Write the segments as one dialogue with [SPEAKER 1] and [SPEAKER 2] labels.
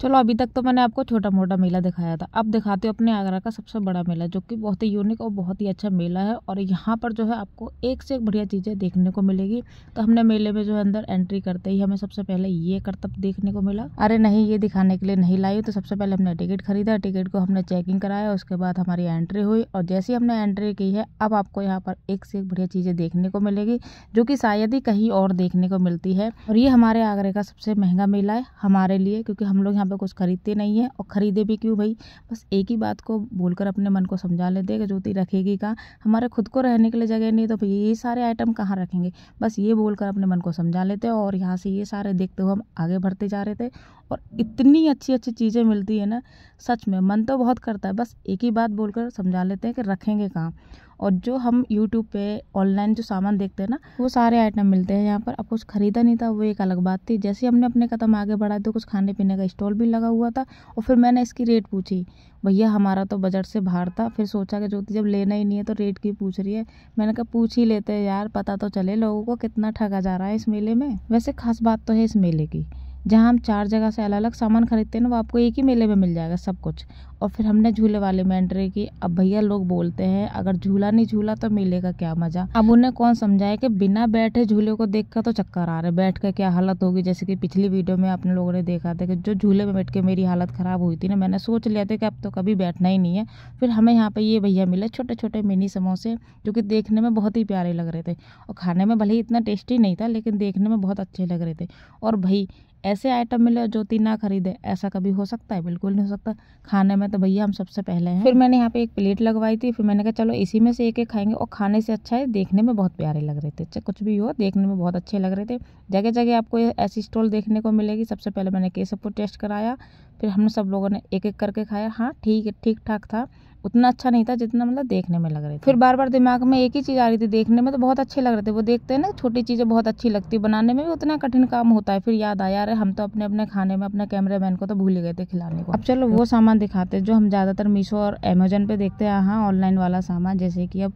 [SPEAKER 1] चलो अभी तक तो मैंने आपको छोटा मोटा मेला दिखाया था, अब दिखाते हो अपने आगरा का सबसे बड़ा मेला, जो कि बहुत ही यूनिक और बहुत ही अच्छा मेला है। और यहाँ पर जो है आपको एक से एक बढ़िया चीज़ें देखने को मिलेगी। तो हमने मेले में जो है अंदर एंट्री करते ही हमें सबसे पहले ये करतब देखने को मिला। अरे नहीं, ये दिखाने के लिए नहीं लाई, तो सबसे पहले हमने टिकट खरीदा, टिकट को हमने चेकिंग कराया, उसके बाद हमारी एंट्री हुई। और जैसे ही हमने एंट्री की है, अब आपको यहाँ पर एक से एक बढ़िया चीज़ें देखने को मिलेगी, जो कि शायद ही कहीं और देखने को मिलती है। और ये हमारे आगरे का सबसे महंगा मेला है हमारे लिए, क्योंकि हम लोग यहाँ पे कुछ खरीदते नहीं है। और खरीदे भी क्यों भाई, बस एक ही बात को बोलकर अपने मन को समझा लेते हैं कि ज्योति रखेगी कहाँ, हमारे खुद को रहने के लिए जगह नहीं, तो भैया ये सारे आइटम कहाँ रखेंगे, बस ये बोलकर अपने मन को समझा लेते हैं। और यहाँ से ये सारे देखते हुए हम आगे बढ़ते जा रहे थे। और इतनी अच्छी अच्छी चीज़ें मिलती है ना, सच में मन तो बहुत करता है, बस एक ही बात बोलकर समझा लेते हैं कि रखेंगे कहाँ। और जो हम यूट्यूब पे ऑनलाइन जो सामान देखते हैं ना, वो सारे आइटम मिलते हैं यहाँ पर। अब कुछ खरीदा नहीं था, वो एक अलग बात थी। जैसे हमने अपने कदम आगे बढ़ाए तो कुछ खाने पीने का स्टॉल भी लगा हुआ था। और फिर मैंने इसकी रेट पूछी, भैया हमारा तो बजट से बाहर था। फिर सोचा कि ज्योति जब लेना ही नहीं है तो रेट की पूछ रही है। मैंने कहा पूछ ही लेते हैं यार, पता तो चले लोगों को कितना ठगा जा रहा है इस मेले में। वैसे खास बात तो है इस मेले की, जहाँ हम 4 जगह से अलग अलग सामान खरीदते हैं ना, वो आपको एक ही मेले में मिल जाएगा सब कुछ। और फिर हमने झूले वाले में एंट्री की। अब भैया लोग बोलते हैं अगर झूला नहीं झूला तो मेले का क्या मजा। अब उन्हें कौन समझाए कि बिना बैठे झूले को देखकर तो चक्कर आ रहे, बैठ कर क्या हालत होगी। जैसे कि पिछली वीडियो में आपने लोगों ने देखा था कि जो झूले में बैठ के मेरी हालत खराब हुई थी ना, मैंने सोच लिया था कि अब तो कभी बैठना ही नहीं है। फिर हमें यहाँ पे ये भैया मिले छोटे छोटे मिनी समोसे, जो कि देखने में बहुत ही प्यारे लग रहे थे। और खाने में भले ही इतना टेस्टी नहीं था, लेकिन देखने में बहुत अच्छे लग रहे थे। और भाई ऐसे आइटम मिले ज्योति ना खरीदे, ऐसा कभी हो सकता है? बिल्कुल नहीं हो सकता। खाने में तो भैया हम सबसे पहले हैं। फिर मैंने यहाँ पे एक प्लेट लगवाई थी, फिर मैंने कहा चलो इसी में से एक एक खाएंगे। और खाने से अच्छा है, देखने में बहुत प्यारे लग रहे थे, कुछ भी हो देखने में बहुत अच्छे लग रहे थे। जगह जगह आपको ऐसी स्टॉल देखने को मिलेगी। सबसे पहले मैंने केसर को टेस्ट कराया, फिर हमने सब लोगों ने एक एक करके खाया। हाँ ठीक ठाक था, उतना अच्छा नहीं था जितना मतलब देखने में लग रहे थे। फिर बार बार दिमाग में एक ही चीज़ आ रही थी, देखने में तो बहुत अच्छे लग रहे थे। वो देखते हैं ना छोटी चीज़ें बहुत अच्छी लगती है, बनाने में भी उतना कठिन काम होता है। फिर याद आया अरे हम तो अपने अपने खाने में अपने कैमरामैन को तो भूल ही गए थे खिलाने को। अब चलो वो सामान दिखाते हैं जो हम ज़्यादातर मीशो और अमेजोन पे देखते हैं। हाँ, ऑनलाइन वाला सामान, जैसे कि अब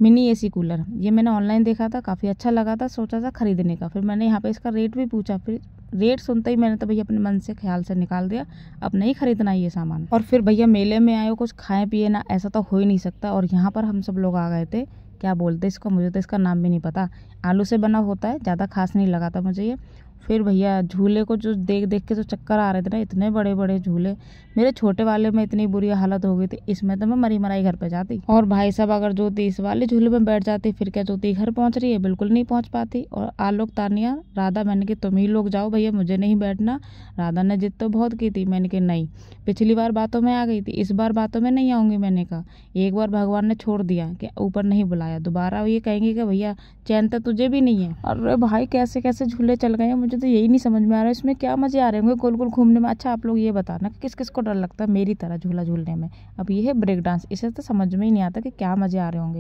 [SPEAKER 1] मिनी एसी कूलर, ये मैंने ऑनलाइन देखा था, काफ़ी अच्छा लगा था, सोचा था खरीदने का। फिर मैंने यहाँ पे इसका रेट भी पूछा, फिर रेट सुनते ही मैंने तो भैया अपने मन से ख्याल से निकाल दिया, अब नहीं खरीदना ये सामान। और फिर भैया मेले में आए हो कुछ खाए पिए ना, ऐसा तो हो ही नहीं सकता। और यहाँ पर हम सब लोग आ गए थे, क्या बोलते इसको, मुझे तो इसका नाम भी नहीं पता, आलू से बना होता है, ज़्यादा खास नहीं लगा था मुझे ये। फिर भैया झूले को जो देख देख के जो चक्कर आ रहे थे ना, इतने बड़े बड़े झूले, मेरे छोटे वाले में इतनी बुरी हालत हो गई थी, इसमें तो मैं मरी मराई घर पे जाती। और भाई साहब अगर ज्योति इस वाले झूले में बैठ जाती, फिर क्या ज्योति घर पहुंच रही है, बिल्कुल नहीं पहुंच पाती। और आलोक, तानिया, राधा, मैंने कि तुम ही लोग जाओ भैया, मुझे नहीं बैठना। राधा ने जिद तो बहुत की थी, मैंने कि नहीं, पिछली बार बातों में आ गई थी, इस बार बातों में नहीं आऊंगी। मैंने कहा एक बार भगवान ने छोड़ दिया कि ऊपर नहीं बुलाया, दोबारा ये कहेंगे कि भैया चैन तो तुझे भी नहीं है। अरे भाई कैसे कैसे झूले चल गए हैं, मुझे तो यही नहीं समझ में आ रहा है इसमें क्या मजे आ रहे होंगे गोल गोल घूमने में। अच्छा आप लोग ये बताना कि किस किस को डर लगता है मेरी तरह झूला झूलने में। अब ये है ब्रेक डांस, इसे तो समझ में ही नहीं आता कि क्या मजे आ रहे होंगे।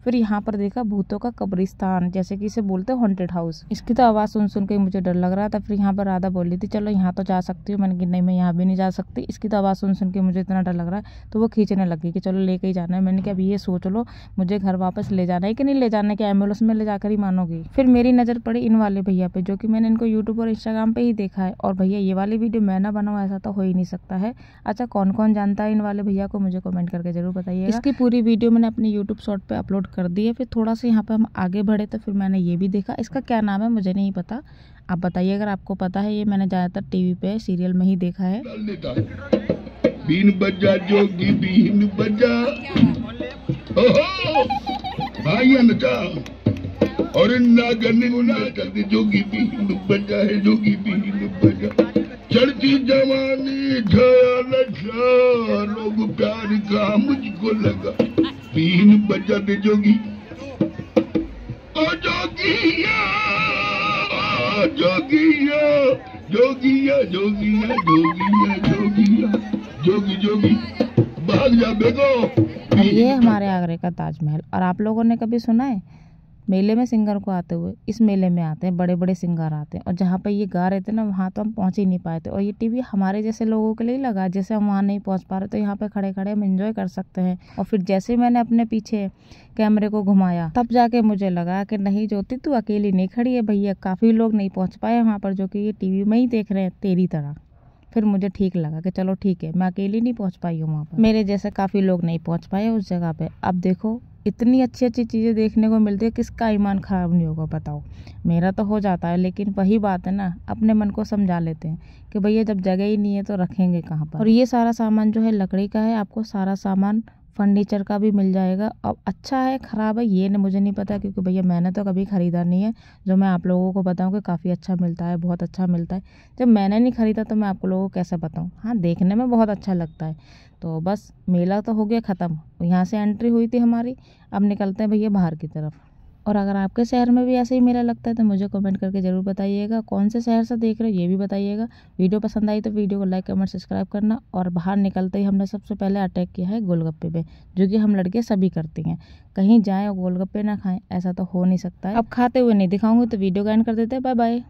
[SPEAKER 1] फिर यहाँ पर देखा भूतों का कब्रिस्तान, जैसे कि इसे बोलते हैं हॉन्टेड हाउस। इसकी तो आवाज़ सुन सुन के मुझे डर लग रहा था। फिर यहाँ पर राधा बोल रही थी चलो यहाँ तो जा सकती हूँ, मैंने कि नहीं मैं यहाँ भी नहीं जा सकती, इसकी तो आवाज़ सुन सुन के मुझे इतना डर लग रहा है। तो वो खींचने लगी कि चलो लेके ही जाना है। मैंने कहा अब ये सोच लो मुझे घर वापस ले जाना है कि नहीं ले जाना है, कि एम्बुलेंस में ले जाकर ही मानोगी। फिर मेरी नज़र पड़ी इन वाले भैया पे, जो कि मैंने इनको यूट्यूब और इंस्टाग्राम पे ही देखा है। और भैया ये वाली वीडियो मैं ना बनाऊँ ऐसा तो हो ही नहीं सकता है। अच्छा कौन कौन जानता है इन वाले भैया को, मुझे कमेंट करके जरूर बताइएगा। इसकी पूरी वीडियो मैंने अपने यूट्यूब शॉर्ट पे अपलोड कर दी है। फिर थोड़ा सा यहाँ पे हम आगे बढ़े तो फिर मैंने ये भी देखा, इसका क्या नाम है मुझे नहीं पता, आप बताइए अगर आपको पता है। ये मैंने ज़्यादातर टीवी पे सीरियल में ही देखा है।
[SPEAKER 2] बीन बजा जोगी बीन बजा, ओहो भाई नचा और नागन नचा, जोगी बीन बजा है, जोगी बीन बजा, चढ़ती जवानी छाया नशा, लोग प्यार का मुझको लगा, बीन बजा दे जोगी, ओ जोगिया जोगिया जोगिया जोगिया जोगिया जोगिया जोगी जोगी भाग जा बेगो।
[SPEAKER 1] ये हमारे आगरे का ताजमहल। और आप लोगों ने कभी सुना है मेले में सिंगर को आते हुए इस मेले में आते हैं, बड़े बड़े सिंगर आते हैं। और जहाँ पे ये गा रहे थे ना, वहाँ तो हम पहुँच ही नहीं पाए थे। और ये टीवी हमारे जैसे लोगों के लिए लगा, जैसे हम वहाँ नहीं पहुँच पा रहे तो यहाँ पे खड़े खड़े हम एंजॉय कर सकते हैं। और फिर जैसे मैंने अपने पीछे कैमरे को घुमाया, तब जाके मुझे लगा कि नहीं ज्योति, तू अकेली नहीं खड़ी है भैया, काफ़ी लोग नहीं पहुँच पाए वहाँ पर, जो कि ये टीवी में ही देख रहे हैं तेरी तरह। फिर मुझे ठीक लगा कि चलो ठीक है, मैं अकेली नहीं पहुंच पाई हूँ वहाँ पर, मेरे जैसे काफ़ी लोग नहीं पहुंच पाए उस जगह पे। अब देखो इतनी अच्छी अच्छी चीज़ें देखने को मिलती है, किसका ईमान ख़राब नहीं होगा बताओ। मेरा तो हो जाता है, लेकिन वही बात है ना, अपने मन को समझा लेते हैं कि भैया जब जगह ही नहीं है तो रखेंगे कहाँ पर। और ये सारा सामान जो है लकड़ी का है, आपको सारा सामान फर्नीचर का भी मिल जाएगा। अब अच्छा है ख़राब है ये मुझे नहीं पता, क्योंकि भैया मैंने तो कभी ख़रीदा नहीं है। जो मैं आप लोगों को बताऊं कि काफ़ी अच्छा मिलता है, बहुत अच्छा मिलता है। जब मैंने नहीं ख़रीदा तो मैं आप लोगों को कैसे बताऊं। हाँ, देखने में बहुत अच्छा लगता है। तो बस मेला तो हो गया ख़त्म, यहाँ से एंट्री हुई थी हमारी। अब निकलते हैं भैया बाहर की तरफ। और अगर आपके शहर में भी ऐसे ही मेला लगता है तो मुझे कमेंट करके ज़रूर बताइएगा, कौन से शहर से देख रहे हो ये भी बताइएगा। वीडियो पसंद आई तो वीडियो को लाइक कमेंट सब्सक्राइब करना। और बाहर निकलते ही हमने सबसे पहले अटैक किया है गोलगप्पे पे, जो कि हम लड़के सभी करते हैं। कहीं जाएँ और गोलगप्पे ना खाएं, ऐसा तो हो नहीं सकता है। अब खाते हुए नहीं दिखाऊंगी तो वीडियो का एंड कर देते हैं। Bye bye.